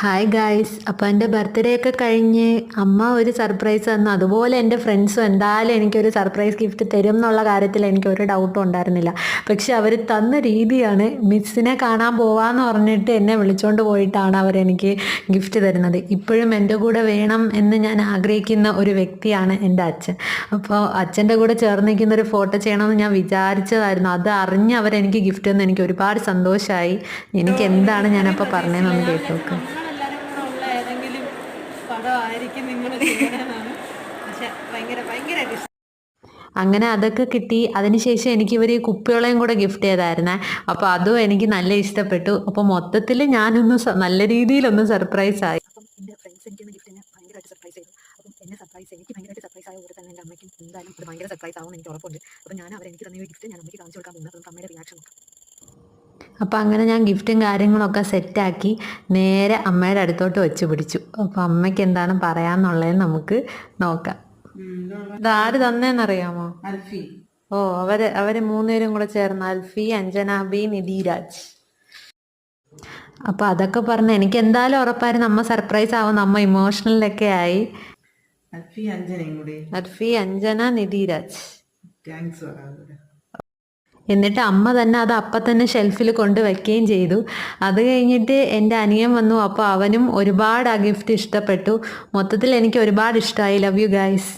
Hi guys, അപ്പോൾ എൻ്റെ birthday ഒക്കെ കഴിഞ്ഞ് അമ്മ ഒരു സർപ്രൈസ് തന്നു. അതുപോലെ എൻ്റെ ഫ്രണ്ട്സും എന്തായാലും എനിക്കൊരു സർപ്രൈസ് ഗിഫ്റ്റ് തരും എന്നുള്ള കാര്യത്തിൽ എനിക്കൊരു ഡൗട്ടും ഉണ്ടായിരുന്നില്ല. പക്ഷെ അവർ തന്ന രീതിയാണ്, മിസ്സിനെ കാണാൻ പോവാന്ന് പറഞ്ഞിട്ട് എന്നെ വിളിച്ചുകൊണ്ട് പോയിട്ടാണ് അവരെനിക്ക് ഗിഫ്റ്റ് തരുന്നത്. ഇപ്പോഴും എൻ്റെ കൂടെ വേണം എന്ന് ഞാൻ ആഗ്രഹിക്കുന്ന ഒരു വ്യക്തിയാണ് എൻ്റെ അച്ഛൻ. അപ്പോൾ അച്ഛൻ്റെ കൂടെ ചേർന്ന് നിൽക്കുന്ന ഒരു ഫോട്ടോ ചെയ്യണമെന്ന് ഞാൻ വിചാരിച്ചതായിരുന്നു. അത് അറിഞ്ഞ് അവരെനിക്ക് ഗിഫ്റ്റ് തന്നു. എനിക്ക് ഒരുപാട് സന്തോഷമായി. എനിക്ക് എന്താണ് ഞാനപ്പോൾ പറഞ്ഞതെന്നൊന്ന് കേട്ടു നോക്ക്. നമ്മളെല്ലാവരും കൂടെ ഉള്ള ഏതെങ്കിലും പടമായിരിക്കും നിങ്ങൾ ചെയ്യണമെന്നാണ്. പക്ഷെ ഭയങ്കരമായിട്ട് ഇഷ്ടം. അങ്ങനെ അതൊക്കെ കിട്ടി. അതിനുശേഷം എനിക്ക് ഇവർ കുപ്പികളെയും കൂടെ ഗിഫ്റ്റ് ചെയ്തായിരുന്നേ. അപ്പോൾ അതും എനിക്ക് നല്ല ഇഷ്ടപ്പെട്ടു. അപ്പോൾ മൊത്തത്തിൽ ഞാനൊന്ന് നല്ല രീതിയിലൊന്ന് സർപ്രൈസ് ആയി. അപ്പം എൻ്റെ ഫ്രണ്ട്സ് എനിക്ക് ഗിഫ്റ്റ് തന്നെ ഭയങ്കരമായിട്ട് സർപ്രൈസ് ചെയ്തു. അപ്പം എന്നെ എനിക്ക് ഭയങ്കരമായിട്ട് സർപ്രൈസ് ആയ പോലെ തന്നെ എൻ്റെ അമ്മയ്ക്കും എന്തായാലും അത് ഭയങ്കര സർപ്രൈസ് ആവുമെന്ന് എനിക്ക് ഉറപ്പുണ്ട്. അപ്പം ഞാൻ അവരെനിക്ക് തന്നെ ഗിഫ്റ്റ് ഞാൻ അമ്മയ്ക്ക് കാണിച്ചു കൊടുക്കാൻ പോകുന്നത്. അപ്പം അമ്മയുടെ റിയാക്ഷൻ നോക്കാം. അപ്പോൾ അങ്ങനെ ഞാൻ ഗിഫ്റ്റും കാര്യങ്ങളൊക്കെ സെറ്റാക്കി നേരെ അമ്മയുടെ അടുത്തോട്ട് വെച്ച് പിടിച്ചു. അപ്പോൾ അമ്മയ്ക്ക് എന്താണ് പറയാന്നുള്ളതെന്ന് നമുക്ക് നോക്കാം. ഇതാര് തന്നേന്നറിയാമോ? അൽഫി. ഓ, അവര് മൂന്നുപേരും കൂടെ ചേർന്ന്, അൽഫി, അഞ്ജന ബി, നിധിരാജ്. അപ്പോൾ അതൊക്കെ പറഞ്ഞ് എനിക്ക് എന്തായാലും ഉറപ്പായിരുന്നു അമ്മ സർപ്രൈസ് ആവും. അമ്മ ഇമോഷണലൊക്കെ ആയി. അൽഫി അഞ്ജനയും കൂടി. അൽഫി, അഞ്ജന, നിധിരാജ്. താങ്ക്സ്. എന്നിട്ട് അമ്മ തന്നെ അത് അപ്പം തന്നെ ഷെൽഫിൽ കൊണ്ട് വെക്കുകയും ചെയ്തു. അത് കഴിഞ്ഞിട്ട് എൻ്റെ അനിയൻ വന്നു. അപ്പോൾ അവനും ഒരുപാട് ആ ഗിഫ്റ്റ് ഇഷ്ടപ്പെട്ടു. മൊത്തത്തിൽ എനിക്ക് ഒരുപാട് ഇഷ്ടമായി. Love you guys.